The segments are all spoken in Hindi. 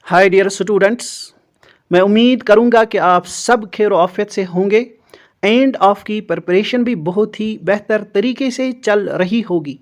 हाय डियर स्टूडेंट्स, मैं उम्मीद करूंगा कि आप सब खैर आफियत से होंगे एंड आपकी प्रिपरेशन भी बहुत ही बेहतर तरीके से चल रही होगी।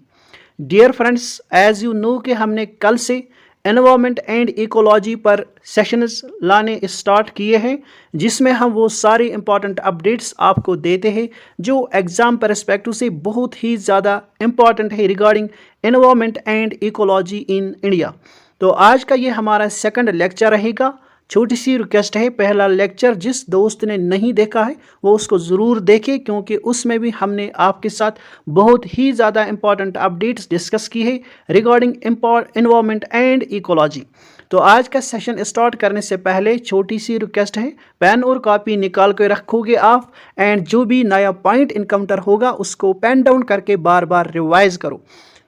Dear friends, as you know कि हमने कल से एनवायरनमेंट एंड इकोलॉजी पर सेशंस लाने स्टार्ट किए हैं, जिसमें हम वो सारे इंपॉर्टेंट अपडेट्स आपको देते हैं जो एग्ज़ाम परस्पेक्टिव से बहुत ही ज़्यादा इंपॉर्टेंट है regarding environment and ecology in India. तो आज का ये हमारा सेकंड लेक्चर रहेगा। छोटी सी रिक्वेस्ट है, पहला लेक्चर जिस दोस्त ने नहीं देखा है वो उसको ज़रूर देखे, क्योंकि उसमें भी हमने आपके साथ बहुत ही ज़्यादा इंपॉर्टेंट अपडेट्स डिस्कस की है रिगार्डिंग एनवायरनमेंट एंड इकोलॉजी। तो आज का सेशन स्टार्ट करने से पहले छोटी सी रिक्वेस्ट है, पेन और कॉपी निकाल कर रखोगे आप, एंड जो भी नया पॉइंट इनकाउंटर होगा उसको पेन डाउन करके बार बार रिवाइज करो।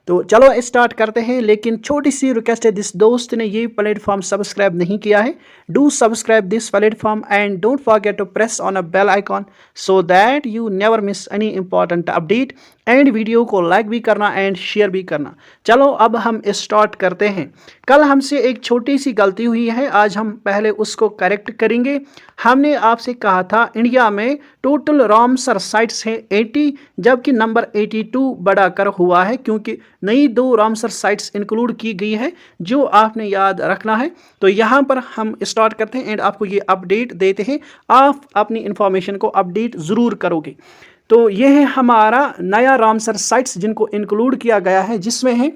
तो चलो स्टार्ट करते हैं, लेकिन छोटी सी रिक्वेस्ट है, जिस दोस्त ने ये प्लेटफॉर्म सब्सक्राइब नहीं किया है, do subscribe this platform and don't forget to press on a bell icon so that you never miss any important update, and video को लाइक भी करना एंड शेयर भी करना। चलो अब हम स्टार्ट करते हैं। कल हमसे एक छोटी सी गलती हुई है, आज हम पहले उसको करेक्ट करेंगे। हमने आपसे कहा था इंडिया में टोटल रामसर साइट्स हैं 80, जबकि नंबर 82 बढ़ा कर हुआ है, क्योंकि नई 2 रामसर साइट्स इंक्लूड की गई है जो आपने याद रखना है। तो यहाँ पर हम स्टार्ट करते हैं एंड आपको ये अपडेट देते हैं, आप अपनी इंफॉर्मेशन को अपडेट ज़रूर करोगे। तो ये है हमारा नया रामसर साइट्स जिनको इंक्लूड किया गया है, जिसमें है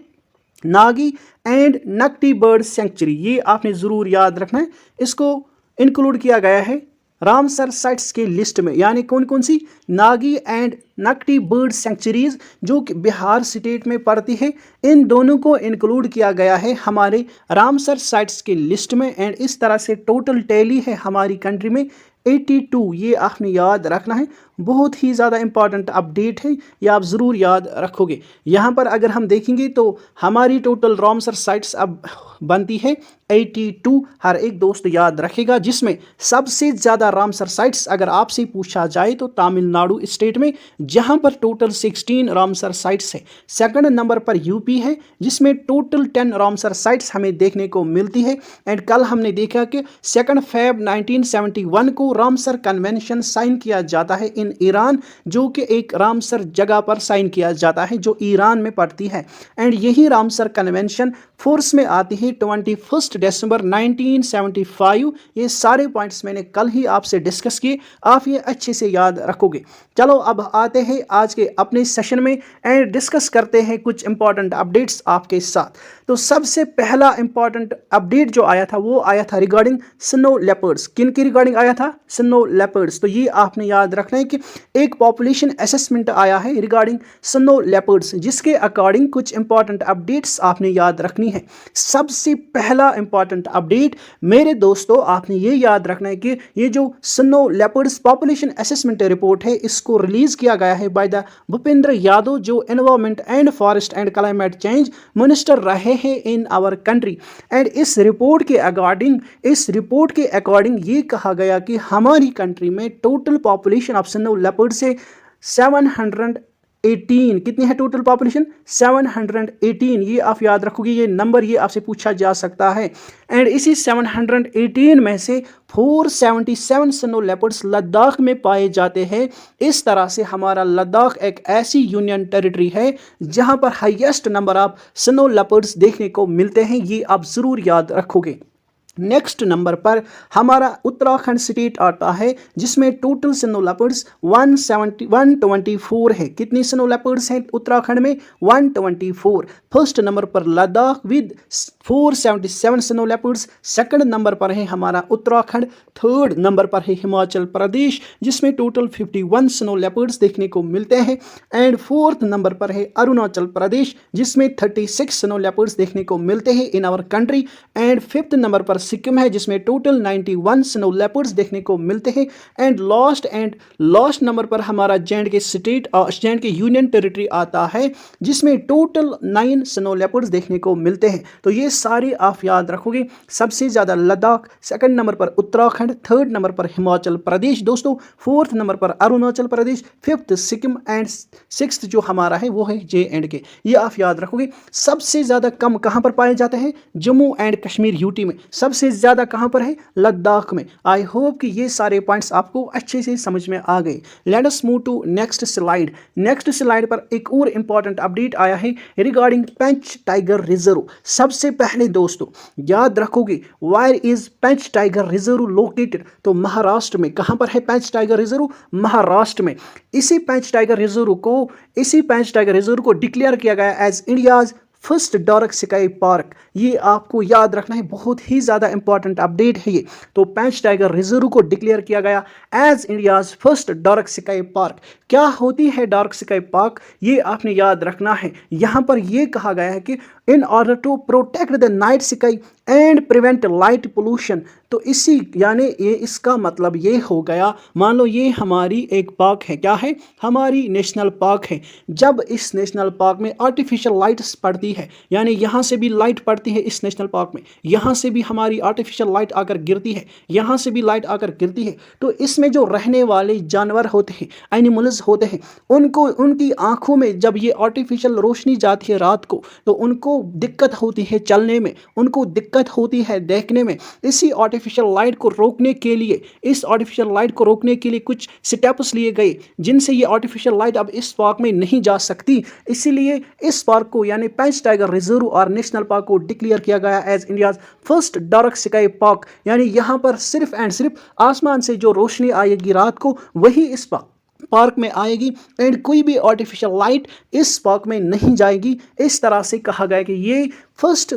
Nagi and Nakti bird sanctuary. ये आपने ज़रूर याद रखना है, इसको इंक्लूड किया गया है रामसर साइट्स के लिस्ट में। यानी कौन कौन सी? Nagi and Nakti bird centuries जो कि बिहार स्टेट में पड़ती है, इन दोनों को इंक्लूड किया गया है हमारे रामसर साइट्स के लिस्ट में। एंड इस तरह से टोटल टैली है हमारी कंट्री में 82। ये आपने याद रखना है, बहुत ही ज़्यादा इंपॉर्टेंट अपडेट है, ये आप ज़रूर याद रखोगे। यहाँ पर अगर हम देखेंगे तो हमारी टोटल रामसर साइट्स अब बनती है 82, हर एक दोस्त याद रखेगा। जिसमें सबसे ज़्यादा रामसर साइट्स अगर आपसे पूछा जाए तो तमिलनाडु स्टेट में, जहाँ पर टोटल 16 रामसर साइट्स है। सेकंड नंबर पर यूपी है, जिसमें टोटल 10 रामसर साइट्स हमें देखने को मिलती है। एंड कल हमने देखा कि 2 फेब 1971 को रामसर कन्वेंशन साइन किया जाता है इन ईरान, जो कि एक रामसर जगह पर साइन किया जाता है जो ईरान में पड़ती है। एंड यही रामसर कन्वेंशन फोर्स में आती है 21 दिसंबर 1975। ये सारे पॉइंट्स मैंने कल ही आपसे डिस्कस किए, आप ये अच्छे से याद रखोगे। चलो अब आते हैं आज के अपने सेशन में एंड डिस्कस करते हैं कुछ इंपॉर्टेंट अपडेट्स आपके साथ। तो सबसे पहला इंपॉर्टेंट अपडेट जो आया था वो आया था रिगार्डिंग स्नो लेपर्ड्स। किन की रिगार्डिंग आया था? Snow leopards. तो ये आपने याद रखना है कि एक पॉपुलेशन असेसमेंट आया है रिगार्डिंग स्नो लेपर्ड्स, जिसके अकॉर्डिंग कुछ इंपॉर्टेंट अपडेट्स आपने याद रखनी है। सबसे पहला इंपॉर्टेंट अपडेट मेरे दोस्तों, आपने ये याद रखना है कि ये जो snow leopards population assessment report है, इसको रिलीज किया गया है बाय द भूपेंद्र यादव, जो environment and forest and climate change minister रहे हैं इन आवर कंट्री। एंड इस रिपोर्ट के अकॉर्डिंग ये कहा गया कि हमारी कंट्री में total population of snow leopard से 718, कितनी है टोटल पॉपुलेशन? 718। ये आप याद रखोगे, ये नंबर ये आपसे पूछा जा सकता है। एंड इसी 718 में से 477 स्नो लेपर्ड्स लद्दाख में पाए जाते हैं। इस तरह से हमारा लद्दाख एक ऐसी यूनियन टेरिटरी है जहां पर highest number of snow leopards देखने को मिलते हैं, ये आप ज़रूर याद रखोगे। नेक्स्ट नंबर पर हमारा उत्तराखंड स्टेट आता है, जिसमें टोटल स्नो लेपर्ड्स 124 है। कितनी स्नो लेपर्ड्स हैं उत्तराखंड में? 124। फर्स्ट नंबर पर Ladakh with 477 snow leopards. Second number पर है हमारा उत्तराखंड। थर्ड नंबर पर है हिमाचल प्रदेश, जिसमें टोटल 51 स्नो लेपर्ड्स देखने को मिलते हैं। एंड फोर्थ नंबर पर है अरुणाचल प्रदेश, जिसमें 36 स्नो लेपर्ड्स देखने को मिलते हैं in our country. And fifth number पर सिक्किम है, जिसमें टोटल 91 स्नो लेपर्ड्स देखने को मिलते हैं। एंड लास्ट नंबर पर हमारा जे.एंड.के यूनियन टेरिटरी आता है, जिसमें टोटल 9 स्नो लेपर्ड्स देखने को मिलते हैं। तो ये सारे आप याद रखोगे। सबसे ज़्यादा लद्दाख, सेकंड नंबर पर उत्तराखंड, थर्ड नंबर पर हिमाचल प्रदेश दोस्तों, फोर्थ नंबर पर Arunachal Pradesh, fifth Sikkim and sixth जो हमारा है वो है जे.एंड.के। ये आप याद रखोगे। सबसे ज़्यादा कम कहाँ पर पाए जाते हैं? जम्मू एंड कश्मीर यूटी में। सबसे ज़्यादा कहाँ पर है? लद्दाख में। आई होप कि ये सारे पॉइंट्स आपको अच्छे से समझ में आ गए। Let us move to next slide. Next slide पर एक और इंपॉर्टेंट अपडेट आया है रिगार्डिंग पेंच टाइगर रिजर्व। सबसे पहले दोस्तों याद रखोगे wire is Pench tiger reserve located, तो महाराष्ट्र में। कहाँ पर है पेंच टाइगर रिजर्व? महाराष्ट्र में। इसी पेंच टाइगर रिजर्व को डिक्लेयर किया गया as India's first dark sky park. ये आपको याद रखना है, बहुत ही ज़्यादा इंपॉर्टेंट अपडेट है ये। तो पेंच टाइगर रिजर्व को डिक्लेयर किया गया as India's first dark sky park. क्या होती है डार्क स्काई पार्क? ये आपने याद रखना है। यहाँ पर ये कहा गया है कि in order to protect the night sky and prevent light pollution. तो इसी यानी ये इसका मतलब ये हो गया, मान लो ये हमारी एक पार्क है, क्या है? हमारी नेशनल पार्क है। जब इस नेशनल पार्क में आर्टिफिशियल लाइट्स पड़ती है, यानी यहाँ से भी लाइट पड़ती है इस नेशनल पार्क में, यहाँ से भी हमारी आर्टिफिशियल लाइट आकर गिरती है, यहाँ से भी लाइट आकर गिरती है, तो इसमें जो रहने वाले जानवर होते हैं, एनिमल्स होते हैं, उनको उनकी आंखों में जब ये आर्टिफिशियल रोशनी जाती है रात को, तो उनको दिक्कत होती है चलने में, उनको दिक्कत होती है देखने में। इसी आर्टिफिशियल लाइट को रोकने के लिए, इस आर्टिफिशियल लाइट को रोकने के लिए कुछ स्टेप्स लिए गए जिनसे ये आर्टिफिशियल लाइट अब इस पार्क में नहीं जा सकती। इसीलिए इस पार्क को यानी पेंच टाइगर रिजर्व और नेशनल पार्क को डिक्लेयर किया गया as India's first dark sky park. यानी यहाँ पर सिर्फ एंड सिर्फ आसमान से जो रोशनी आएगी रात को, वही इस पार्क में आएगी एंड कोई भी आर्टिफिशियल लाइट इस पार्क में नहीं जाएगी। इस तरह से कहा गया कि ये फर्स्ट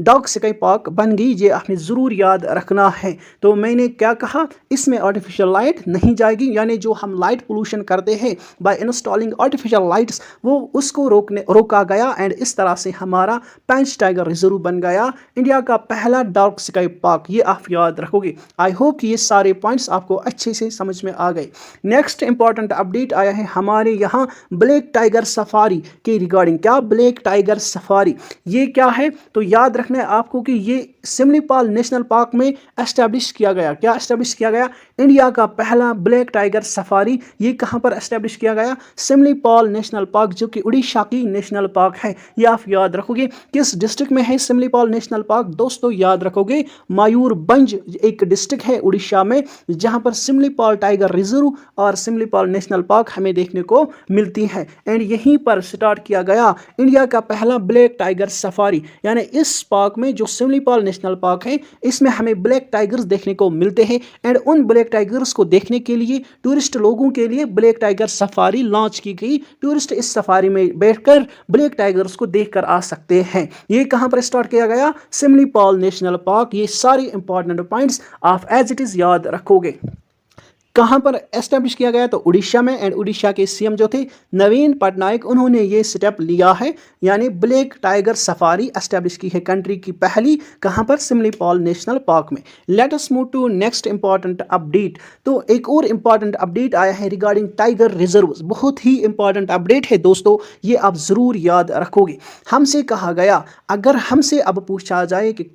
डार्क स्काई पार्क बन गई। ये आपने ज़रूर याद रखना है। तो मैंने क्या कहा, इसमें आर्टिफिशियल लाइट नहीं जाएगी, यानी जो हम लाइट पोल्यूशन करते हैं बाय इंस्टॉलिंग आर्टिफिशियल लाइट्स, वो उसको रोका गया एंड इस तरह से हमारा पेंच टाइगर रिजर्व बन गया इंडिया का पहला डार्क स्काई पार्क। ये आप याद रखोगे। आई होप कि ये सारे पॉइंट्स आपको अच्छे से समझ में आ गए। नेक्स्ट इंपॉर्टेंट अपडेट आया है हमारे यहाँ ब्लैक टाइगर सफारी के रिगार्डिंग। क्या ब्लैक टाइगर सफारी? ये क्या है? तो याद रखना है आपको कि ये सिमलीपाल नेशनल पार्क में एस्टैब्लिश किया गया। क्या एस्टैब्लिश किया गया? इंडिया का पहला ब्लैक टाइगर सफारी। ये कहाँ पर एस्टैब्लिश किया गया? सिमलीपाल नेशनल पार्क, जो कि उड़ीसा की नेशनल पार्क है। ये आप याद रखोगे। किस डिस्ट्रिक्ट में है सिमलीपाल नेशनल पार्क? दोस्तों याद रखोगे, मयूरभंज एक डिस्ट्रिक्ट है उड़ीसा में, जहाँ पर सिमलीपाल टाइगर रिजर्व और सिमलीपाल नेशनल पार्क हमें देखने को मिलती है। एंड यहीं पर स्टार्ट किया गया इंडिया का पहला ब्लैक टाइगर सफारी। यानी इस पार्क में, जो सिमलीपाल नेशनल पार्क है, इसमें हमें ब्लैक टाइगर्स देखने को मिलते हैं एंड उन ब्लैक टाइगर्स को देखने के लिए टूरिस्ट लोगों के लिए ब्लैक टाइगर सफारी लॉन्च की गई। टूरिस्ट इस सफारी में बैठकर ब्लैक टाइगर्स को देखकर आ सकते हैं। ये कहां पर स्टार्ट किया गया? Similipal national park. ये सारे इंपॉर्टेंट पॉइंट्स आप एज इट इज याद रखोगे। कहाँ पर एस्टेब्लिश किया गया? तो उड़ीसा में। एंड उड़ीसा के सीएम जो थे नवीन पटनायक, उन्होंने ये स्टेप लिया है, यानी ब्लैक टाइगर सफारी एस्टेब्लिश की है कंट्री की पहली। कहाँ पर? सिमलीपाल नेशनल पार्क में। Let us move to next important update. तो एक और इंपॉर्टेंट अपडेट आया है रिगार्डिंग टाइगर रिजर्व। बहुत ही इंपॉर्टेंट अपडेट है दोस्तों, ये आप ज़रूर याद रखोगे। हमसे कहा गया, अगर हमसे अब पूछा जाए कि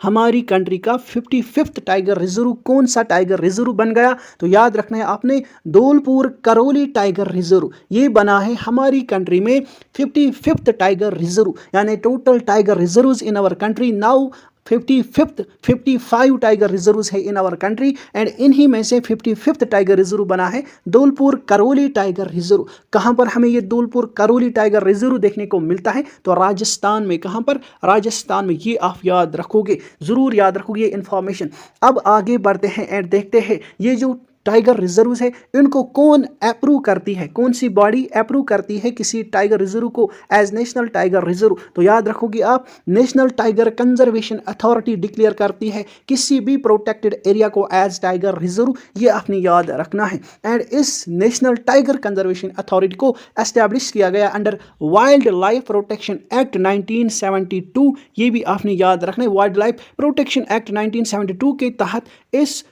हमारी कंट्री का 55th टाइगर रिजर्व कौन सा टाइगर रिजर्व बन गया, तो याद रखना है आपने धौलपुर करौली टाइगर रिजर्व। ये बना है हमारी कंट्री में 55th टाइगर रिजर्व। यानी total tiger reserves in our country now 55 tiger reserves है इन आवर कंट्री एंड इन्हीं में से 55th टाइगर रिजर्व बना है धौलपुर करौली टाइगर रिजर्व। कहाँ पर हमें ये धौलपुर करौली टाइगर रिजर्व देखने को मिलता है? तो राजस्थान में। कहाँ पर? राजस्थान में। ये आप याद रखोगे, ज़रूर याद रखोगे ये इन्फॉर्मेशन। अब आगे बढ़ते हैं एंड देखते हैं ये जो टाइगर रिजर्व्स है, इनको कौन अप्रूव करती है, कौन सी बॉडी अप्रूव करती है किसी टाइगर रिजर्व को एज नेशनल टाइगर रिजर्व? तो याद रखोगे आप, national tiger conservation authority declare करती है किसी भी प्रोटेक्टेड एरिया को एज टाइगर रिजर्व। ये आपने याद रखना है। एंड इस नेशनल टाइगर कंजर्वेशन अथॉरिटी को एस्टैब्लिश किया गया under wild life protection act 1972। ये भी आपने याद रखना है। वाइल्ड लाइफ प्रोटेक्शन एक्ट 1972 के तहत इस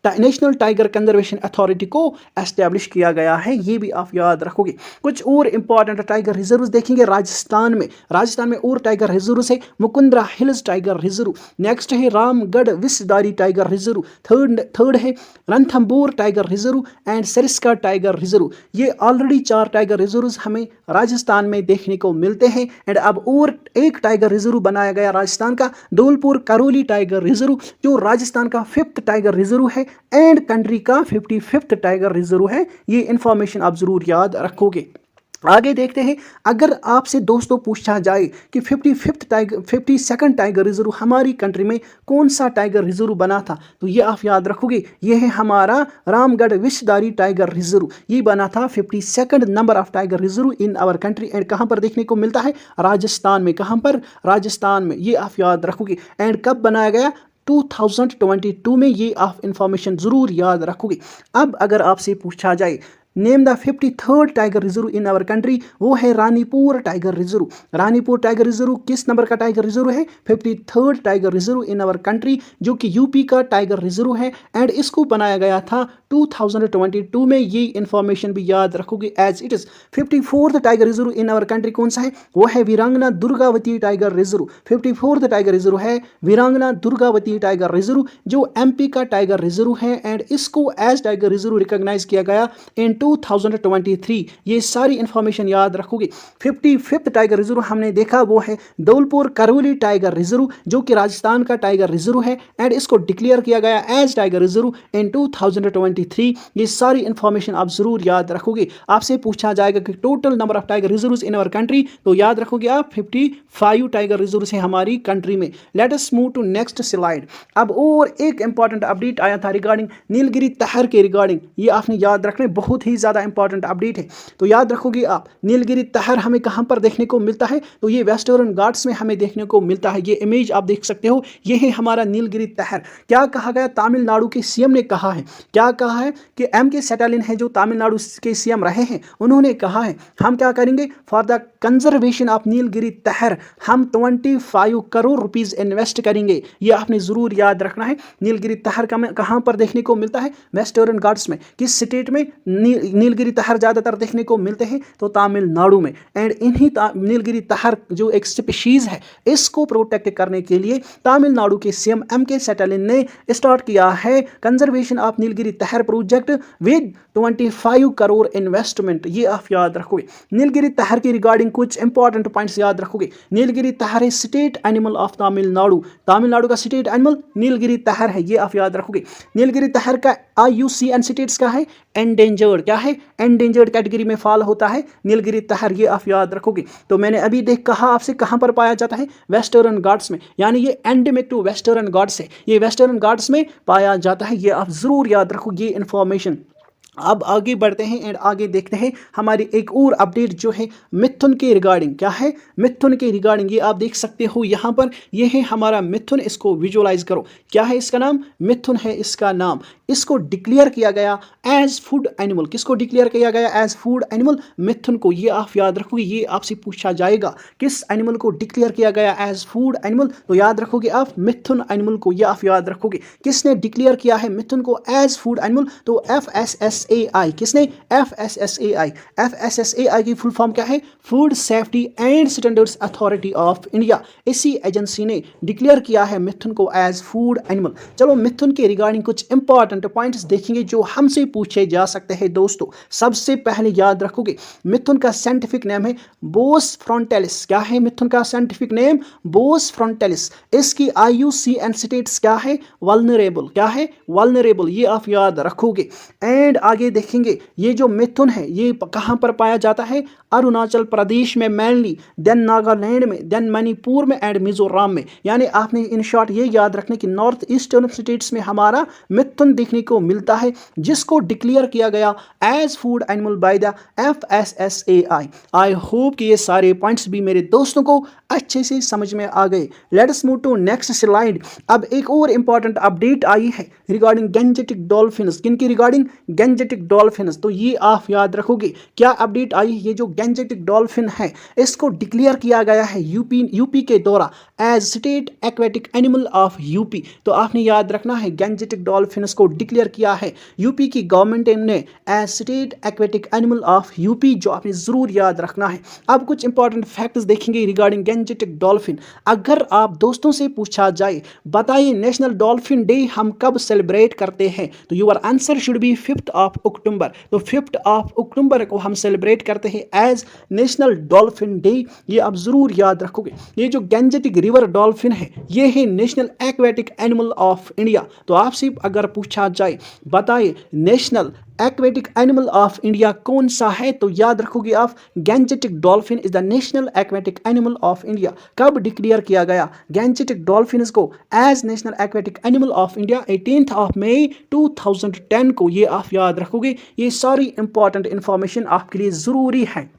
नेशनल टाइगर कंजर्वेशन अथॉरिटी को एस्टेब्लिश किया गया है, ये भी आप याद रखोगे। कुछ और इंपॉर्टेंट टाइगर रिजर्व्स देखेंगे राजस्थान में और टाइगर रिजर्व्स है। Mukundra hills tiger reserve, next है रामगढ़ विसदारी टाइगर रिजर्व, थर्ड है Ranthambore tiger reserve and Sariska tiger reserve. ये ऑलरेडी 4 टाइगर रिजर्व्स हमें राजस्थान में देखने को मिलते हैं। एंड अब और एक टाइगर रिजर्व बनाया गया राजस्थान का, धौलपुर करौली टाइगर रिजर्व, जो राजस्थान का 5th टाइगर रिजर्व है एंड कंट्री का 55th टाइगर रिजर्व है। ये इंफॉर्मेशन आप जरूर याद रखोगे। आगे देखते हैं, अगर आपसे दोस्तों पूछा जाए कि 52nd टाइगर रिजर्व हमारी कंट्री में कौन सा टाइगर रिजर्व बना था, तो ये आप याद रखोगे, ये है हमारा रामगढ़ विषधारी टाइगर रिजर्व। ये बना था 52nd number of tiger reserve in our country. And कहाँ पर देखने को मिलता है? राजस्थान में। कहाँ पर? राजस्थान में। ये आप याद रखोगे। एंड कब बनाया गया? 2022 में। ये आप इंफॉर्मेशन ज़रूर याद रखोगे। अब अगर आपसे पूछा जाए name the 53rd tiger reserve in our country, वो है Ranipur tiger reserve. Ranipur tiger reserve किस नंबर का टाइगर रिजर्व है? 53rd tiger reserve in our country, जो कि यूपी का टाइगर रिजर्व है। एंड इसको बनाया गया था 2022 में। ये इंफॉर्मेशन भी याद रखोगे as it is. 54th tiger reserve in our country कौन सा है? वो है Veerangana Durgavati tiger reserve. 54th tiger reserve है वीरांगना दुर्गावती टाइगर रिजर्व, जो एमपी का टाइगर रिजर्व है। एंड इसको एज टाइगर रिजर्व रिकॉग्नाइज किया गया इन 2023। ये सारी इंफॉर्मेशन याद रखोगे। 55th टाइगर रिजर्व हमने देखा, वो है धौलपुर करौली टाइगर रिजर्व, जो कि राजस्थान का टाइगर रिजर्व है। एंड इसको डिक्लेयर किया गया एज टाइगर रिजर्व इन 2023। ये सारी इंफॉर्मेशन आप जरूर याद रखोगे। आपसे पूछा जाएगा कि total number of tiger reserves in our country, तो याद रखोगे आप 55 टाइगर रिजर्व्स हैं हमारी कंट्री में। Let us move to next slide. अब और एक इंपॉर्टेंट अपडेट आया था रिगार्डिंग नीलगिरी तहर के रिगार्डिंग। ये आपने याद रखना है, बहुत ही ज़्यादा इंपॉर्टेंट अपडेट है। तो याद रखोगे आप, नीलगिरी तहर हमें कहाँ पर देखने को मिलता है? तो ये वेस्टर्न घाट्स में हमें देखने को मिलता है। ये इमेज आप देख सकते हो, ये है हमारा नीलगिरी तहर। क्या कहा गया? तमिलनाडु के सीएम ने कहा है, क्या कहा है कि एम.के. स्टैलिन है जो तमिलनाडु के सीएम रहे हैं, उन्होंने कहा है हम क्या करेंगे? For the conservation of Nilgiri तहर हम 25 करोड़ रुपीज इन्वेस्ट करेंगे। ये आपने जरूर याद रखना है। नीलगिरी तहर कहाँ पर देखने को मिलता है? वेस्टर्न घाट्स में। किस स्टेट में नीलगिरी तहर ज़्यादातर देखने को मिलते हैं? तो तमिलनाडु में। एंड इन्हीं नीलगिरी तहर जो एक स्पीशीज़ है, इसको प्रोटेक्ट करने के लिए तमिलनाडु के सीएम एम.के. स्टैलिन ने स्टार्ट किया है कंजर्वेशन ऑफ नीलगिरी तहर प्रोजेक्ट विद 25 करोड़ इन्वेस्टमेंट। ये आप याद रखोगे। नीलगिरी तहर की रिगार्डिंग कुछ इंपॉर्टेंट पॉइंट्स याद रखोगे। नीलगिरी तहर है state animal of Tamil Nadu. Tamil Nadu का स्टेट एनिमल नीलगिरी तहर है, ये आप याद रखोगे। नीलगिरी तहर का IUCN स्टेट्स का है एंडेंजर्ड। क्या है? एंडेंजर्ड कैटेगरी में फॉल होता है नीलगिरी तहर, ये आप याद रखोगे। तो मैंने अभी कहा आपसे कहाँ पर पाया जाता है? वेस्टर्न घाट्स में, यानी ये एंडेमिक टू वेस्टर्न घाट्स है, ये वेस्टर्न घाट्स में पाया जाता है। ये आप जरूर याद रखो ये इंफॉर्मेशन। अब आगे बढ़ते हैं एंड आगे देखते हैं हमारी एक और अपडेट जो है मिथुन के रिगार्डिंग। क्या है? मिथुन के रिगार्डिंग। ये आप देख सकते हो यहाँ पर, ये है हमारा मिथुन। इसको विजुअलाइज करो। क्या है इसका नाम? मिथुन है इसका नाम। इसको डिक्लेयर किया गया एज फूड एनिमल। किसको डिक्लेयर किया गया एज फूड एनिमल? मिथुन को। ये आप याद रखोगे, ये आपसे पूछा जाएगा किस एनिमल को डिक्लेयर किया गया एज फूड एनिमल, तो याद रखोगे आप मिथुन एनिमल को। ये आप याद रखोगे। किसने डिक्लेयर किया है मिथुन को एज फूड एनिमल? तो FSSAI। किसने? FSSAI। FSSAI की फुल फॉर्म क्या है? Food safety and standards authority of India. इसी एजेंसी ने डिक्लेयर किया है मिथुन को एज फूड एनिमल। चलो मिथुन के रिगार्डिंग कुछ इंपॉर्टेंट पॉइंट्स देखेंगे जो हमसे पूछे जा सकते हैं दोस्तों। सबसे पहले याद रखोगे मिथुन का साइंटिफिक नेम है बोस फ्रंटालिस। क्या है मिथुन का साइंटिफिक नेम? बोस फ्रंटालिस। इसकी IUCN स्टेट्स क्या है? वल्नरेबल। क्या है? वल्नरेबल। ये आप याद रखोगे। एंड आगे देखेंगे ये जो मिथुन है ये कहाँ पर पाया जाता है? अरुणाचल प्रदेश में मेनली, देन नागालैंड में, देन मणिपुर में एंड मिजोरम में। यानी आपने इन शॉर्ट ये याद रखने की नॉर्थ ईस्टर्न स्टेट्स में हमारा मिथुन देखने को मिलता है, जिसको डिक्लेयर किया गया as food animal by the FSSAI। I hope कि ये सारे पॉइंट्स भी मेरे दोस्तों को अच्छे से समझ में आ गए। Let us move to next slide. अब एक और इंपॉर्टेंट अपडेट आई है रिगार्डिंग गैंजेटिक डॉल्फिन्स। किनकी रिगार्डिंग? गैंजेटिक डॉल्फिन, तो ये आप याद रखोगे। क्या अपडेट आई? ये जो गैंजेटिक डॉल्फिन है इसको डिक्लेयर किया गया है यूपी के द्वारा as state aquatic animal of UP. तो आपने याद रखना है गैंजेटिक डॉल्फिन को डिक्लेयर किया है यूपी की गवर्नमेंट ने as state aquatic animal of UP, जो आपने जरूर याद रखना है। अब कुछ इंपॉर्टेंट फैक्ट्स देखेंगे रिगार्डिंग गैंजेटिक डॉल्फिन। अगर आप दोस्तों से पूछा जाए बताइए नेशनल डॉल्फिन डे हम कब सेलिब्रेट करते हैं, तो योर आंसर शुड बी 5 अक्टूबर। तो 5 अक्टूबर को हम सेलिब्रेट करते हैं एज नेशनल डॉल्फिन डे। ये आप जरूर याद रखोगे। ये जो गैंजेटिक रिवर डॉल्फिन है ये है national aquatic animal of India. तो आपसे अगर पूछा जाए बताइए national aquatic animal of India कौन सा है, तो याद रखोगे आप Gangetic dolphin is the national aquatic animal of India. कब डिक्लेयर किया गया गैंजेटिक डॉल्फिन को as national aquatic animal of India? 18 मई 2010 को। ये आप याद रखोगे। ये सारी इंपॉर्टेंट इंफॉर्मेशन आपके लिए ज़रूरी है।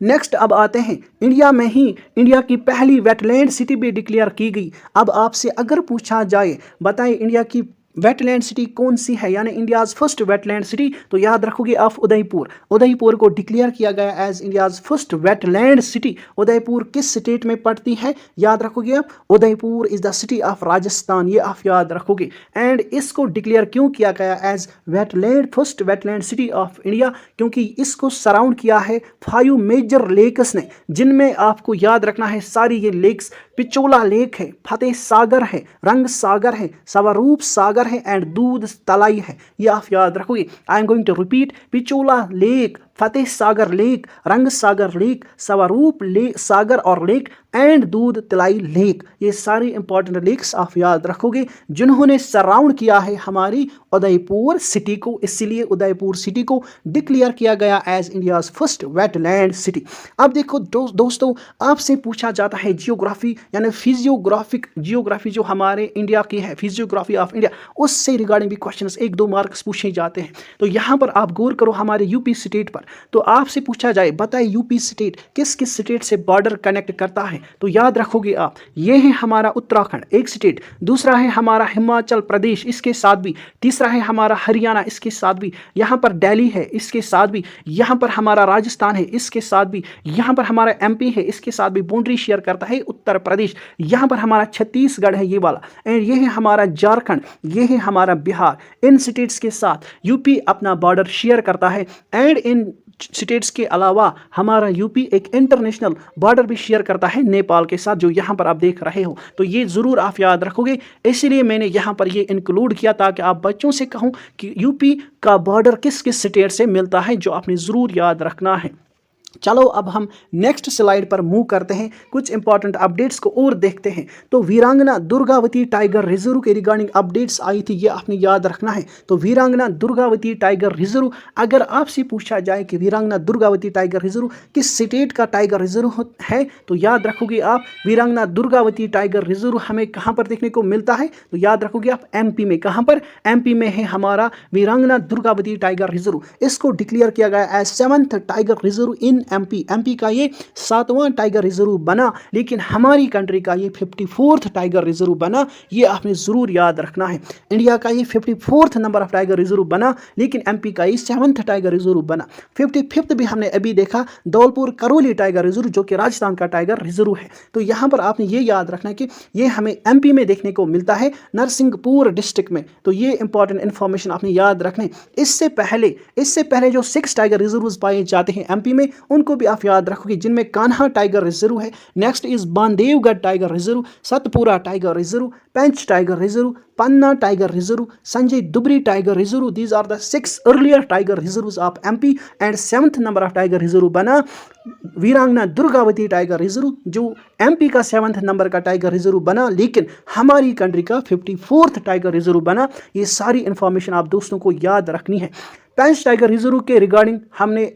नेक्स्ट अब आते हैं इंडिया में ही इंडिया की पहली वेटलैंड सिटी भी डिक्लेयर की गई। अब आपसे अगर पूछा जाए बताइए इंडिया की वेटलैंड सिटी कौन सी है, यानी इंडियाज़ फर्स्ट वेटलैंड सिटी, तो याद रखोगे आप उदयपुर। उदयपुर को डिक्लेयर किया गया as India's first wetland city. Udaipur किस स्टेट में पड़ती है? याद रखोगे आप Udaipur is the city of Rajasthan. ये आप याद रखोगे। एंड इसको डिक्लेयर क्यों किया गया as wetland first wetland city of India? क्योंकि इसको सराउंड किया है 5 मेजर लेक्स ने, जिनमें आपको याद रखना है सारी ये लेक्स पिचोला लेक है, फतेह सागर है, रंग सागर है, स्वरूप सागर है एंड दूध तलाई है। ये आप याद रखोगे। I am going to repeat, Pichola lake, Fateh Sagar lake, Rang Sagar lake, Swaroop Sagar और लेक एंड दूध तलाई लेक। ये सारी इंपॉर्टेंट लेक्स आप याद रखोगे जिन्होंने सराउंड किया है हमारी उदयपुर सिटी को। इसीलिए उदयपुर सिटी को डिक्लेयर किया गया as India's first wetland city. अब देखो दोस्तों आपसे पूछा जाता है जियोग्राफी यानी फिजियोग्राफिक जियोग्राफी जो हमारे इंडिया की है, फिजियोग्राफी ऑफ इंडिया, उससे रिगार्डिंग भी क्वेश्चंस 1-2 मार्क्स पूछे जाते हैं। तो यहाँ पर आप गौर करो हमारे यूपी स्टेट पर। तो आपसे पूछा जाए बताइए यूपी स्टेट किस किस स्टेट से बॉर्डर कनेक्ट करता है, तो याद रखोगे आप ये है हमारा उत्तराखंड एक स्टेट, दूसरा है हमारा हिमाचल प्रदेश इसके साथ भी, तीसरा है हमारा हरियाणा इसके साथ भी, यहाँ पर दिल्ली है इसके साथ भी, यहाँ पर हमारा राजस्थान है इसके साथ भी, यहाँ पर हमारा एमपी है इसके साथ भी बाउंड्री शेयर करता है उत्तर प्रदेश, यहाँ पर हमारा छत्तीसगढ़ है ये वाला, एंड ये है हमारा झारखंड, ये है हमारा बिहार। इन स्टेट्स के साथ यूपी अपना बॉर्डर शेयर करता है। एंड इन स्टेट्स के अलावा हमारा यूपी एक इंटरनेशनल बॉर्डर भी शेयर करता है नेपाल के साथ, जो यहाँ पर आप देख रहे हो। तो ये ज़रूर आप याद रखोगे, इसीलिए मैंने यहाँ पर ये इंक्लूड किया ताकि आप बच्चों से कहूँ कि यूपी का बॉर्डर किस किस स्टेट से मिलता है, जो आपने ज़रूर याद रखना है। चलो अब हम नेक्स्ट स्लाइड पर मूव करते हैं, कुछ इंपॉर्टेंट अपडेट्स को और देखते हैं। तो वीरांगना दुर्गावती टाइगर रिजर्व के रिगार्डिंग अपडेट्स आई थी, ये आपने याद रखना है। तो वीरांगना दुर्गावती टाइगर रिजर्व, अगर आपसे पूछा जाए कि वीरांगना दुर्गावती टाइगर रिजर्व किस स्टेट का टाइगर रिजर्व है, तो याद रखोगे आप वीरांगना दुर्गावती टाइगर रिजर्व हमें कहाँ पर देखने को मिलता है, तो याद रखोगे आप एमपी में। कहाँ पर? एमपी में है हमारा वीरांगना दुर्गावती टाइगर रिजर्व। इसको डिक्लेयर किया गया as 7th tiger reserve in MP का ये 7वां टाइगर रिजर्व बना, लेकिन हमारी कंट्री का ये 54th टाइगर रिजर्व बना। ये आपने जरूर याद रखना है। इंडिया का ये 54th number of tiger reserve बना, लेकिन एमपी का ये 7th टाइगर रिजर्व बना। 55th भी हमने अभी देखा धौलपुर करौली टाइगर रिजर्व, जो कि राजस्थान का टाइगर रिजर्व है। तो यहाँ पर आपने ये याद रखना है कि ये हमें एमपी में देखने को मिलता है, नरसिंहपुर डिस्ट्रिक्ट में। तो ये इंपॉर्टेंट इंफॉर्मेशन आपने याद रखने। इससे पहले जो 6 टाइगर रिजर्व पाए जाते हैं एमपी में, उनको भी आप याद रखोगे, जिनमें कान्हा टाइगर रिजर्व है, next is Bandhavgarh tiger reserve, Satpura tiger reserve, Pench tiger reserve, Panna tiger reserve, Sanjay Dubri tiger reserve. These are the 6 earlier tiger reserves of MP and 7th number of tiger reserve बना वीरांगना दुर्गावती टाइगर रिजर्व, जो एमपी का 7th नंबर का टाइगर रिजर्व बना, लेकिन हमारी कंट्री का 54th टाइगर रिजर्व बना। ये सारी इंफॉर्मेशन आप दोस्तों को याद रखनी है। पेंच टाइगर रिजर्व के रिगार्डिंग हमने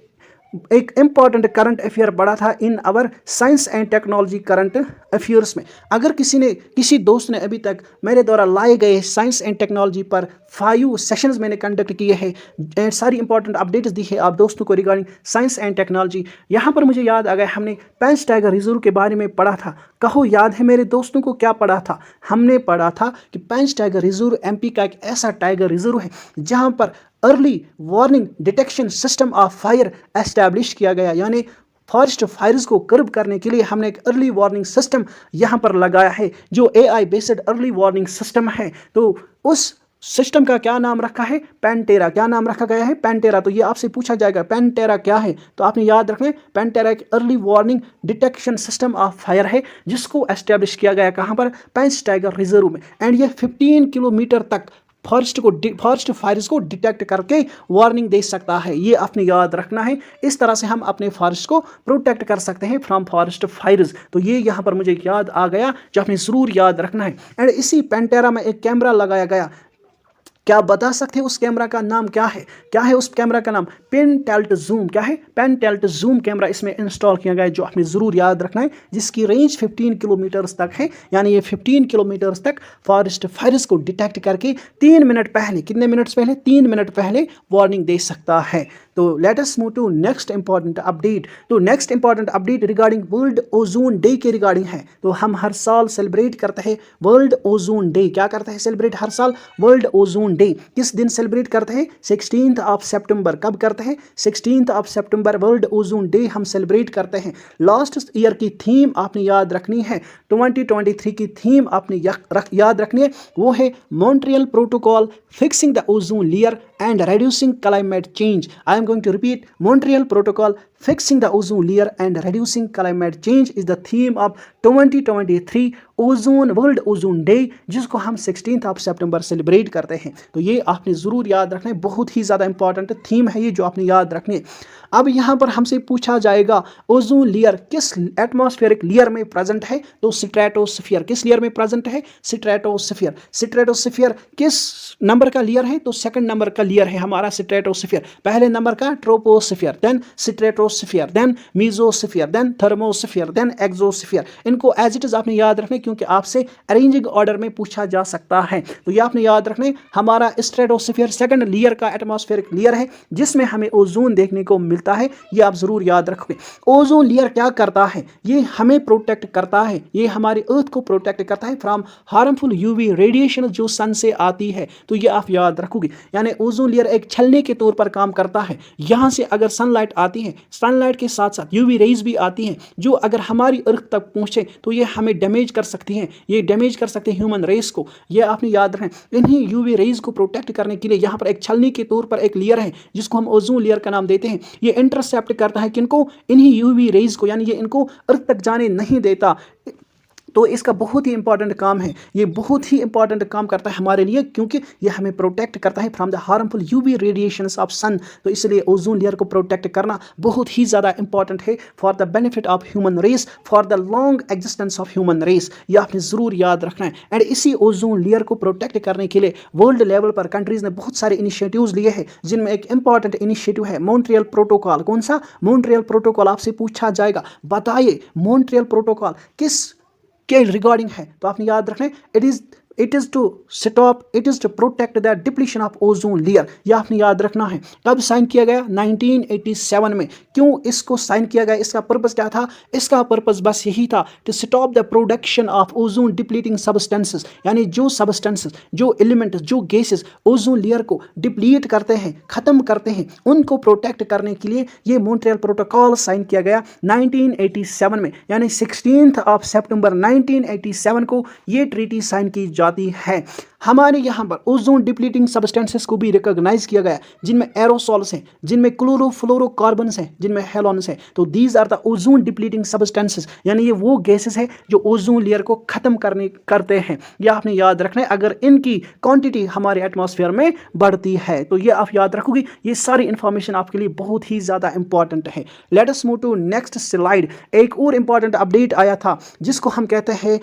एक इंपॉर्टेंट करंट अफेयर पढ़ा था in our science and technology current affairs में। अगर किसी दोस्त ने अभी तक मेरे द्वारा लाए गए साइंस एंड टेक्नोलॉजी पर 5 सेशंस मैंने कंडक्ट किए हैं एंड सारी इंपॉर्टेंट अपडेट्स दी है आप दोस्तों को रिगार्डिंग साइंस एंड टेक्नोलॉजी, यहाँ पर मुझे याद आ गया हमने पेंच टाइगर रिजर्व के बारे में पढ़ा था। कहो याद है मेरे दोस्तों को क्या पढ़ा था? हमने पढ़ा था कि पेंच टाइगर रिजर्व एमपी का एक ऐसा टाइगर रिजर्व है जहां पर early warning detection system of fire establish किया गया, यानी फॉरेस्ट फायर्स को कर्ब करने के लिए हमने एक अर्ली वार्निंग सिस्टम यहाँ पर लगाया है जो AI based early warning system है। तो उस सिस्टम का क्या नाम रखा है? पैंटेरा। क्या नाम रखा गया है? पैंटेरा। तो ये आपसे पूछा जाएगा पैंटेरा क्या है, तो आपने याद रखना है पैंटेरा एक early warning detection system of fire है जिसको एस्टेब्लिश किया गया कहाँ पर? पेंच टाइगर रिजर्व में। एंड ये 15 किलोमीटर तक फॉरेस्ट फायर्स को डिटेक्ट करके वार्निंग दे सकता है। ये आपने याद रखना है। इस तरह से हम अपने फॉरेस्ट को प्रोटेक्ट कर सकते हैं फ्रॉम फॉरेस्ट फायर्स। तो ये यहाँ पर मुझे याद आ गया जो आपने ज़रूर याद रखना है। एंड इसी पैंटेरा में एक कैमरा लगाया गया। क्या बता सकते हैं उस कैमरा का नाम क्या है? क्या है उस कैमरा का नाम? Pan tilt zoom. क्या है? पेन टेल्ट जूम कैमरा इसमें इंस्टॉल किया गया है जो आपने ज़रूर याद रखना है, जिसकी रेंज 15 किलोमीटर्स तक है। यानी ये 15 किलोमीटर्स तक फॉरेस्ट फायर्स को डिटेक्ट करके 3 मिनट पहले, कितने मिनट्स पहले? 3 मिनट पहले वार्निंग दे सकता है। तो let us move to next important update. तो next important update regarding world ozone day के रिगार्डिंग है। तो हम हर साल सेलिब्रेट करते हैं वर्ल्ड ओजोन डे। क्या करते हैं सेलिब्रेट हर साल? World ozone day. किस दिन सेलिब्रेट करते हैं? 16 ऑफ सितंबर। कब करते हैं? 16 of September world ozone day हम सेलिब्रेट करते हैं। लास्ट ईयर की थीम आपने याद रखनी है, 2023 की थीम आपने याद रखनी है, वो है Montreal protocol fixing the ozone layer and reducing climate change. I am going to repeat, Montreal Protocol fixing the ozone layer and reducing climate change is the theme of 2023 ozone world ozone day, जिसको हम 16 ऑफ सितंबर सेलिब्रेट करते हैं। तो ये आपने ज़रूर याद रखना है, बहुत ही ज़्यादा इंपॉर्टेंट थीम है ये जो आपने याद रखनी है। अब यहाँ पर हमसे पूछा जाएगा ओजोन लेयर किस एटमॉस्फेरिक लेयर में प्रेजेंट है? तो स्ट्रेटोस्फीयर। किस लेयर में प्रेजेंट है? स्ट्रेटोस्फीयर। स्ट्रेटोस्फीयर किस नंबर का लेयर है? तो सेकंड नंबर का लेयर है हमारा स्ट्रेटोस्फीयर। पहले नंबर का troposphere, then stratosphere, then mesosphere, then thermosphere, then exosphere. इनको एज इट इज आपने याद रखना क्योंकि आपसे अरेंजिंग ऑर्डर में पूछा जा सकता है। तो ये आपने याद रखना हमारा स्ट्रेटोस्फीयर सेकंड लेयर का एटमॉस्फेरिक लेयर है जिसमें हमें ओजोन देखने को मिलता है। ये आप जरूर याद रखोगे। ओजोन लेयर क्या करता है? ये हमें प्रोटेक्ट करता है, ये हमारी अर्थ को प्रोटेक्ट करता है फ्रॉम हार्मफुल यूवी रेडिएशन जो सन से आती है। तो ये आप याद रखोगे। यानी ओजोन लेयर एक छलने के तौर पर काम करता है। यहाँ से अगर सनलाइट आती है, सनलाइट के साथ साथ यूवी रेज भी आती हैं जो अगर हमारी अर्थ तक पहुँचे तो ये हमें डैमेज कर सकती हैं, ये डैमेज कर सकते हैं ह्यूमन रेस को। ये आपने याद रखें। इन्हीं यूवी रेज को प्रोटेक्ट करने के लिए यहाँ पर एक छलनी के तौर पर एक लेयर है जिसको हम ओजोन लेयर का नाम देते हैं। ये इंटरसेप्ट करता है किनको? इन्हीं यूवी रेज को, यानी ये इनको अर्थ तक जाने नहीं देता। तो इसका बहुत ही इंपॉर्टेंट काम है, ये बहुत ही इंपॉर्टेंट काम करता है हमारे लिए क्योंकि ये हमें प्रोटेक्ट करता है from the harmful UV radiations of sun. तो इसलिए ओजोन लेयर को प्रोटेक्ट करना बहुत ही ज़्यादा इंपॉर्टेंट है for the benefit of human race, for the long existence of human race. ये आपने ज़रूर याद रखना है। एंड इसी ओजोन लेयर को प्रोटेक्ट करने के लिए वर्ल्ड लेवल पर कंट्रीज़ ने बहुत सारे इनिशिएटिव्स लिए हैं जिनमें एक इंपॉर्टेंट इनिशिएटिव है मॉन्ट्रियल प्रोटोकॉल। कौन सा? Montreal protocol. आपसे पूछा जाएगा बताइए मॉन्ट्रियल प्रोटोकॉल किस के रिगार्डिंग है? तो आपने याद रखना है it is to protect the depletion of ozone layer. यह आपने याद रखना है। कब साइन किया गया? 1987 में। क्यों इसको साइन किया गया? इसका पर्पस क्या था? इसका पर्पस बस यही था to stop the production of ozone depleting substances, यानी जो सब्सटेंसेस, जो एलिमेंट, जो गैसेस ओजोन लेयर को डिप्लीट करते हैं, ख़त्म करते हैं, उनको प्रोटेक्ट करने के लिए ये मॉन्ट्रियल प्रोटोकॉल साइन किया गया 1987 में। यानी 16 ऑफ सितंबर 1987 को ये ट्रीटी साइन की जाती है। हमारे यहाँ पर ओजोन डिप्लीटिंग सब्सटेंसेस को भी रिकॉग्नाइज किया गया जिनमें एरोसॉल्स हैं, जिनमें क्लोरोफ्लोरोकार्बन्स हैं, जिनमें हेलोन्स हैं। तो these are the ozone depleting substances, यानी ये वो गैसेस हैं जो ओजोन लेयर को खत्म करते हैं। यह आपने याद रखना है अगर इनकी क्वांटिटी हमारे एटमॉस्फेयर में बढ़ती है। तो ये आप याद रखोगे। ये सारी इंफॉर्मेशन आपके लिए बहुत ही ज़्यादा इंपॉर्टेंट है। Let us move to next slide. एक और इंपॉर्टेंट अपडेट आया था जिसको हम कहते हैं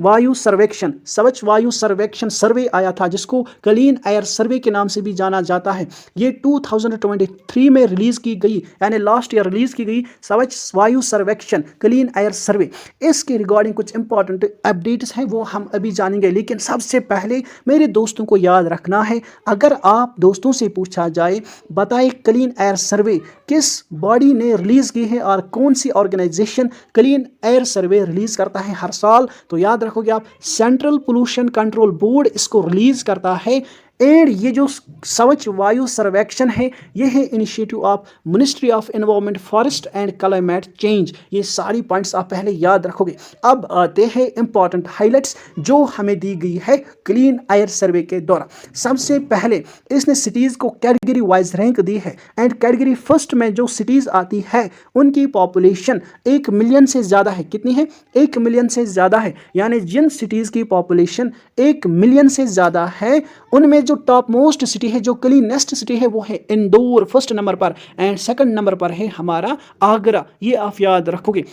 वायु सर्वेक्षण, स्वच्छ वायु सर्वेक्षण सर्वे आया था, जिसको क्लीन एयर सर्वे के नाम से भी जाना जाता है। ये 2023 में रिलीज की गई, यानी लास्ट ईयर रिलीज की गई स्वच्छ वायु सर्वेक्षण क्लीन एयर सर्वे। इसके रिगार्डिंग कुछ इंपॉर्टेंट अपडेट्स हैं, वो हम अभी जानेंगे। लेकिन सबसे पहले मेरे दोस्तों को याद रखना है, अगर आप दोस्तों से पूछा जाए बताए क्लीन एयर सर्वे किस बॉडी ने रिलीज की है और कौन सी ऑर्गेनाइजेशन क्लीन एयर सर्वे रिलीज करता है हर साल, तो याद रखोगे आप, सेंट्रल पोल्यूशन कंट्रोल बोर्ड इसको रिलीज करता है। एंड ये जो स्वच्छ वायु सर्वेक्षण है, ये है initiative of ministry of environment, forest and climate change. ये सारी पॉइंट्स आप पहले याद रखोगे। अब आते हैं इंपॉर्टेंट हाइलाइट्स जो हमें दी गई है क्लीन एयर सर्वे के द्वारा। सबसे पहले इसने सिटीज़ को कैटेगरी वाइज रैंक दी है, एंड कैटेगरी फर्स्ट में जो सिटीज़ आती है उनकी पॉपुलेशन 1 मिलियन से ज़्यादा है। कितनी है? 1 मिलियन से ज़्यादा है। यानी जिन सिटीज़ की पॉपुलेशन 1 मिलियन से ज़्यादा है, उनमें जो टॉप मोस्ट सिटी है, जो क्लीनेस्ट सिटी है, वो है इंदौर फर्स्ट नंबर पर, एंड सेकंड नंबर पर है हमारा आगरा। ये आप याद रखोगे।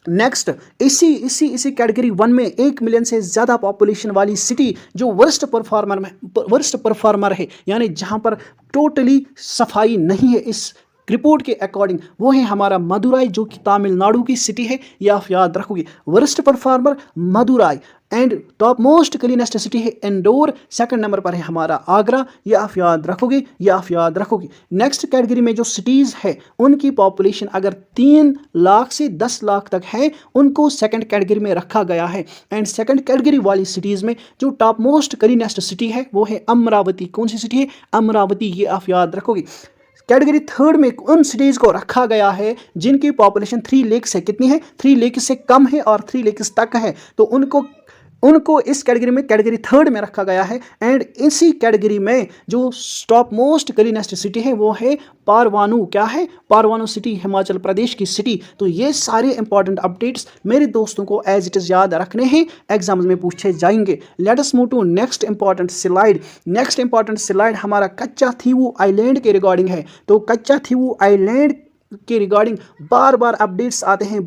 नेक्स्ट, इसी कैटेगरी 1 में 1 मिलियन से ज़्यादा पॉपुलेशन वाली सिटी जो वर्स्ट परफॉर्मर है, यानी जहां पर टोटली सफाई नहीं है इस रिपोर्ट के अकॉर्डिंग, वो है हमारा मदुराई, जो कि तमिलनाडु की सिटी है। ये आप याद रखोगे। Worst performer Madurai, and top most cleanest city है इंदौर, सेकंड नंबर पर है हमारा आगरा। ये आप याद रखोगे। नेक्स्ट कैटेगरी में जो सिटीज़ है उनकी पॉपुलेशन अगर 3 लाख से 10 लाख तक है, उनको सेकंड कैटेगरी में रखा गया है। एंड सेकंड कैटेगरी वाली सिटीज़ में जो टॉप मोस्ट क्लीनेस्ट सिटी है वो है अमरावती। कौन सी सिटी है? अमरावती। ये आप याद रखोगे। कैटेगरी थर्ड में उन सिटीज़ को रखा गया है जिनकी पॉपुलेशन 3 लेक्स है। कितनी है? 3 लेक्स से कम है और 3 लेक्स तक है, तो उनको इस कैटेगरी में, कैटेगरी थर्ड में रखा गया है। एंड इसी कैटेगरी में जो टॉप मोस्ट क्लीनेस्ट सिटी है वो है पारवानू। क्या है? पारवानू सिटी, हिमाचल प्रदेश की सिटी। तो ये सारे इंपॉर्टेंट अपडेट्स मेरे दोस्तों को एज इट इज़ याद रखने हैं, एग्जाम्स में पूछे जाएंगे। Let us move to next important slide हमारा कच्चा थीवू आइलैंड के रिगार्डिंग है। तो कच्चा थीवू आइलैंड के रिगार्डिंग बार बार अपडेट्स आते हैं,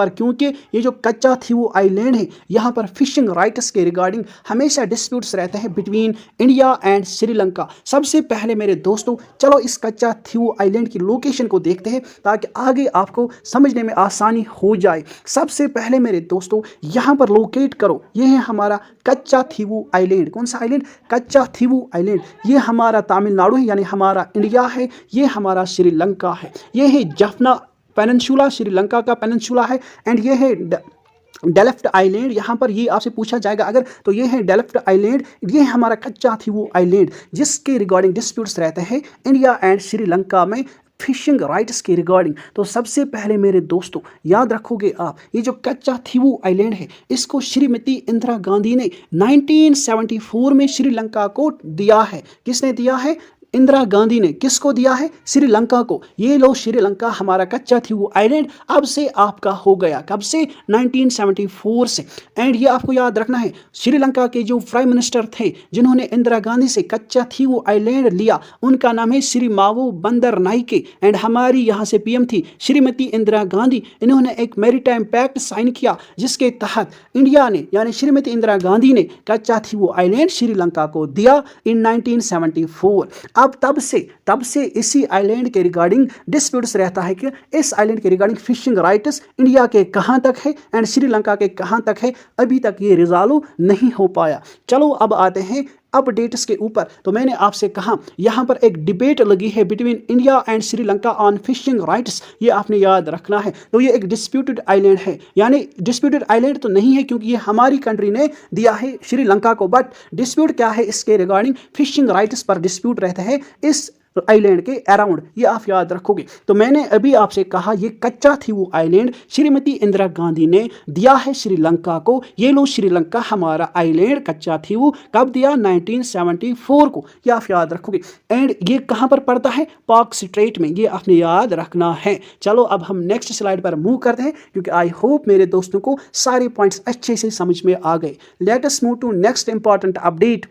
क्योंकि ये जो कच्चा थीवू आइलैंड है, यहाँ पर फिशिंग राइट्स के रिगार्डिंग हमेशा डिस्प्यूट्स रहते हैं बिटवीन इंडिया एंड श्रीलंका। सबसे पहले मेरे दोस्तों, चलो इस कच्चा थीवू आइलैंड की लोकेशन को देखते हैं ताकि आगे आपको समझने में आसानी हो जाए। सबसे पहले मेरे दोस्तों, यहाँ पर लोकेट करो, ये है हमारा कच्चा थीवू आइलैंड। कौन सा आइलैंड? कच्चा थीवू आइलैंड। ये हमारा तमिलनाडु है, यानी हमारा इंडिया है। ये हमारा श्रीलंका है। ये है जाफना पेनिनसुला, श्रीलंका का पेनिनसुला है। एंड ये है डेल्फ्ट आइलैंड। यहाँ पर ये आपसे पूछा जाएगा अगर, तो ये है डेल्फ्ट आइलैंड। ये है हमारा कच्चा थीवू आइलैंड, जिसके रिगार्डिंग डिस्प्यूट्स रहते हैं इंडिया एंड श्रीलंका में फिशिंग राइट्स के रिगार्डिंग। तो सबसे पहले मेरे दोस्तों याद रखोगे आप, ये जो कच्चा थीवू आइलैंड है, इसको श्रीमती इंदिरा गांधी ने 1974 में श्रीलंका को दिया है। किसने दिया है? इंदिरा गांधी ने। किसको दिया है? श्रीलंका को। ये लो श्रीलंका, हमारा कच्चा थीवू आइलैंड अब से आपका हो गया। कब से? 1974 से। एंड ये आपको याद रखना है, श्रीलंका के जो प्राइम मिनिस्टर थे जिन्होंने इंदिरा गांधी से कच्चा थीवू आइलैंड लिया, उनका नाम है श्री मावो बंदर नाइके। एंड हमारी यहाँ से पीएम थी श्रीमती इंदिरा गांधी। इन्होंने एक मैरीटाइम पैक्ट साइन किया, जिसके तहत इंडिया ने, यानी श्रीमती इंदिरा गांधी ने कच्चा थीवू आइलैंड श्रीलंका को दिया इन 1974। अब तब से इसी आइलैंड के रिगार्डिंग डिस्प्यूट्स रहता है कि इस आइलैंड के रिगार्डिंग फिशिंग राइट्स इंडिया के कहां तक है एंड श्रीलंका के कहां तक है। अभी तक ये रिजॉल्व नहीं हो पाया। चलो अब आते हैं अपडेट्स के ऊपर। तो मैंने आपसे कहा यहाँ पर एक डिबेट लगी है between India and Sri Lanka on fishing rights. ये आपने याद रखना है। तो ये एक डिस्प्यूटेड आइलैंड है, यानी डिस्प्यूटेड आइलैंड तो नहीं है क्योंकि ये हमारी कंट्री ने दिया है श्रीलंका को, बट डिस्प्यूट क्या है? इसके रिगार्डिंग फिशिंग राइट्स पर डिस्प्यूट रहता है इस आइलैंड के अराउंड। ये आप याद रखोगे। तो मैंने अभी आपसे कहा ये कच्चा थीवू आइलैंड श्रीमती इंदिरा गांधी ने दिया है श्रीलंका को। ये लो श्रीलंका हमारा आइलैंड कच्चा थीवू कब दिया? 1974 को। ये आप याद रखोगे। एंड ये कहां पर पड़ता है? पाक स्ट्रेट में। ये आपने याद रखना है। चलो अब हम नेक्स्ट स्लाइड पर मूव करते हैं, क्योंकि आई होप मेरे दोस्तों को सारे पॉइंट्स अच्छे से समझ में आ गए। Let us move to next important update.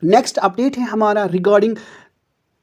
Next update है हमारा regarding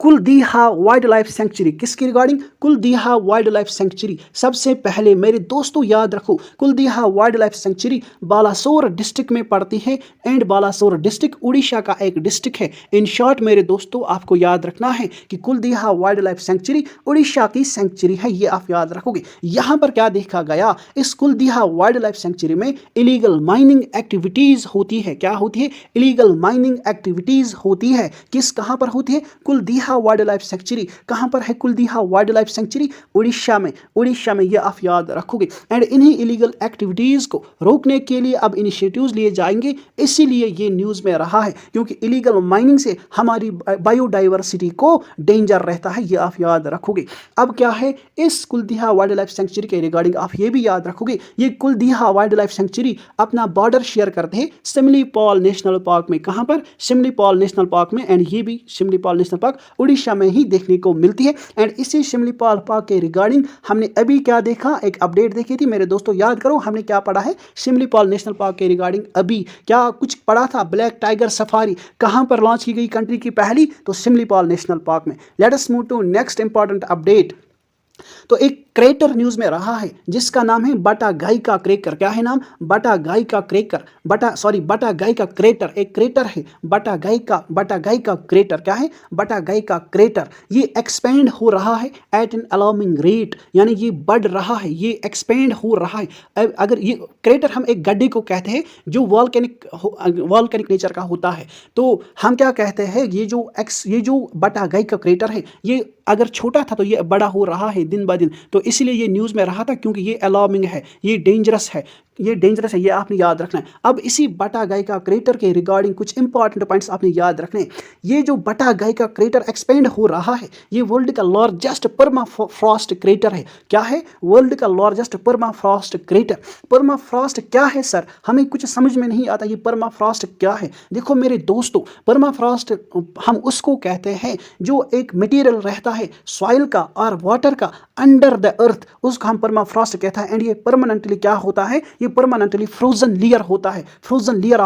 Kuldiha wild life sanctuary, किसकी regarding? Kuldiha wild life sanctuary. सबसे पहले मेरे दोस्तों याद रखो, Kuldiha wild life sanctuary Balasore district में पड़ती है एंड बालासोर डिस्ट्रिक्ट उड़ीसा का एक डिस्ट्रिक्ट है। इन शॉर्ट मेरे दोस्तों आपको याद रखना है कि कुलदीहा वाइल्ड लाइफ सेंचुरी उड़ीसा की सेंचुरी है, ये आप याद रखोगे। यहाँ पर क्या देखा गया, इस कुलदीहा वाइल्ड लाइफ सेंचुरी में इलीगल माइनिंग एक्टिविटीज होती है। क्या होती है? इलीगल माइनिंग एक्टिविटीज होती है। किस कहाँ पर होती है? कुलदीहा वाइल्ड लाइफ सेंचुरी। कहां पर है कुलदीहा वाइल्ड लाइफ सेंचुरी? उड़ीसा में। उड़ीसा में, ये आप याद रखोगे। एंड इन्हीं इलीगल एक्टिविटीज को रोकने के लिए अब इनिशिएटिव्स लिए जाएंगे, इसीलिए ये न्यूज में रहा है, क्योंकि इलीगल माइनिंग से हमारी बायोडाइवर्सिटी को डेंजर रहता है, ये आप याद रखोगे। अब क्या है इस कुलदीहा वाइल्ड लाइफ सेंचुरी के रिगार्डिंग आप ये भी याद रखोगे, ये कुलदीहा वाइल्ड लाइफ सेंचुरी अपना बॉर्डर शेयर करते हैं सिमलीपाल नेशनल पार्क में। कहां पर? सिमलीपाल नेशनल पार्क में। एंड ये भी सिमलीपाल नेशनल पार्क उड़ीसा में ही देखने को मिलती है। एंड इसी सिमलीपाल पार्क के रिगार्डिंग हमने अभी क्या देखा, एक अपडेट देखी थी मेरे दोस्तों, याद करो हमने क्या पढ़ा है सिमलीपाल नेशनल पार्क के रिगार्डिंग। अभी क्या कुछ पढ़ा था? ब्लैक टाइगर सफारी कहां पर लॉन्च की गई कंट्री की पहली? तो सिमलीपाल नेशनल पार्क में। Let us move to next important update. तो एक क्रेटर न्यूज में रहा है जिसका नाम है बटागाई का क्रेकर। क्या है नाम? बटागाई का क्रेकर। बटागाई का क्रेटर, एक क्रेटर है बटागाई का क्रेटर। क्या है? बटागाई का क्रेटर। ये एक्सपेंड हो रहा है एट एन अलार्मिंग रेट, यानी ये बढ़ रहा है, ये एक्सपेंड हो रहा है। अगर ये क्रेटर हम एक गड्ढे को कहते हैं जो वॉल्केनिक नेचर का होता है, तो हम क्या कहते हैं, ये जो बटागाई का क्रेटर है, ये अगर छोटा था तो ये बड़ा हो रहा है दिन ब दिन। तो इसलिए ये न्यूज़ में रहा था, क्योंकि ये अलार्मिंग है, ये डेंजरस है, ये आपने याद रखना है। अब इसी बटागाई का क्रेटर के रिगार्डिंग कुछ इंपॉर्टेंट पॉइंट्स आपने याद रखने हैं। ये जो बटागाई का क्रेटर एक्सपेंड हो रहा है, ये वर्ल्ड का लार्जेस्ट परमाफ्रॉस्ट क्रेटर है। क्या है? वर्ल्ड का लार्जेस्ट परमाफ्रॉस्ट क्रेटर। परमाफ्रॉस्ट क्या है सर? हमें कुछ समझ में नहीं आता ये परमाफ्रॉस्ट क्या है। देखो मेरे दोस्तों, परमाफ्रॉस्ट हम उसको कहते हैं जो एक मटेरियल रहता है सॉइल का और वाटर का अंडर द अर्थ, उसको हम परमाफ्रॉस्ट कहता है। एंड ये परमानेंटली क्या होता है? ये परमानेंटली फ्रोजन लेयर होता है, फ्रोजन लेयर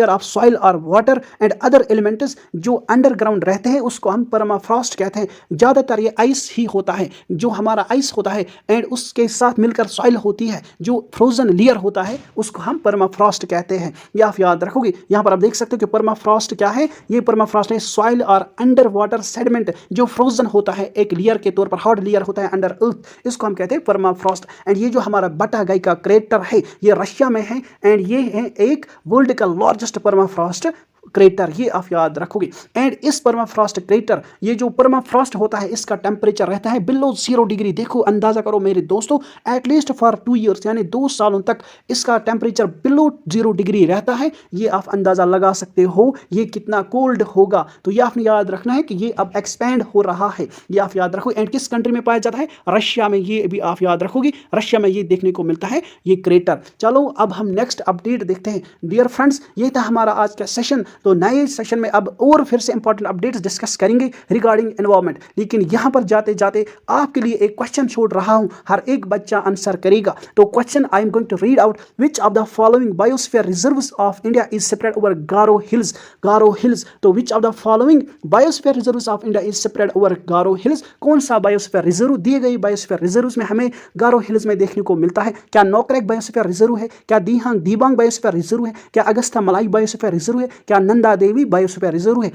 ऑफ सॉइल और वाटर एंड अदर एलिमेंट्स जो अंडरग्राउंड रहते हैं, उसको हम परमाफ्रॉस्ट कहते हैं। ज़्यादातर ये आइस ही होता है, जो हमारा आइस होता है एंड उसके साथ मिलकर सॉइल होती है, जो फ्रोजन लेयर होता है उसको हम परमाफ्रॉस्ट कहते हैं। ये आप याद रखोगे। यहाँ पर आप देख सकते हो कि परमाफ्रॉस्ट क्या है। ये परमाफ्रॉस्ट है सॉइल और अंडर वाटर सेडिमेंट जो फ्रोजन होता है, एक लेयर के तौर पर हार्ड लेयर होता है अंडर अर्थ, इसको हम कहते हैं परमाफ्रॉस्ट। एंड ये जो हमारा बटागाई का क्रेटर है, ये रशिया में है एंड ये है एक वर्ल्ड का लार्जेस्ट परमाफ्रॉस्ट क्रेटर, ये आप याद रखोगे। एंड इस परमाफ्रॉस्ट क्रेटर, ये जो परमाफ्रॉस्ट होता है, इसका टेम्परेचर रहता है बिलो 0 डिग्री। देखो अंदाजा करो मेरे दोस्तों, एटलीस्ट फॉर 2 ईयर्स, यानी 2 सालों तक इसका टेम्परेचर बिलो 0 डिग्री रहता है। ये आप अंदाजा लगा सकते हो ये कितना कोल्ड होगा। तो ये आपने याद रखना है कि ये अब एक्सपेंड हो रहा है, ये आप याद रखो। एंड किस कंट्री में पाया जाता है? रशिया में। ये भी आप याद रखोगे, रशिया में ये देखने को मिलता है ये क्रेटर। चलो अब हम नेक्स्ट अपडेट देखते हैं। डियर फ्रेंड्स, ये था हमारा आज का सेशन। तो नए सेशन में अब और फिर से इंपॉर्टेंट अपडेट्स डिस्कस करेंगे रिगार्डिंग एनवायरनमेंट। लेकिन यहां पर जाते जाते आपके लिए एक क्वेश्चन छोड़ रहा हूं, हर एक बच्चा आंसर करेगा। तो question I am going to read out, which of the following biosphere reserves of India is spread over Garo hills? Garo hills. तो which of the following biosphere reserves of India is spread over Garo hills? कौन सा बायोस्फीयर रिजर्व दिए गए बायोस्फीयर रिजर्व्स में हमें गारो हिल्स में देखने को मिलता है? क्या नोकरेक बायोस्फीयर रिजर्व है? क्या दिबांग बायोस्फीयर रिजर्व है? क्या अगस्ता मलाई बायोस्फीयर रिजर्व है? क्या नंदा देवी बायोस्फीयर रिजर्व है?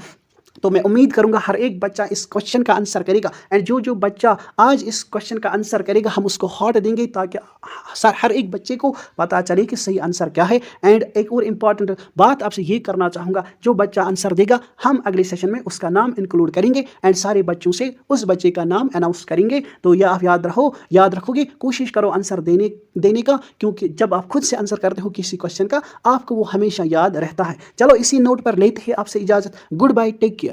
तो मैं उम्मीद करूंगा हर एक बच्चा इस क्वेश्चन का आंसर करेगा। एंड जो बच्चा आज इस क्वेश्चन का आंसर करेगा, हम उसको हार्ट देंगे ताकि हर एक बच्चे को पता चले कि सही आंसर क्या है। एंड एक और इम्पॉर्टेंट बात आपसे ये करना चाहूँगा, जो बच्चा आंसर देगा हम अगले सेशन में उसका नाम इंक्लूड करेंगे एंड सारे बच्चों से उस बच्चे का नाम अनाउंस करेंगे। तो यह आप याद रखोगे, कोशिश करो आंसर देने का, क्योंकि जब आप खुद से आंसर करते हो किसी क्वेश्चन का, आपको वो हमेशा याद रहता है। चलो इसी नोट पर लेते हैं आपसे इजाज़त। Goodbye, take care.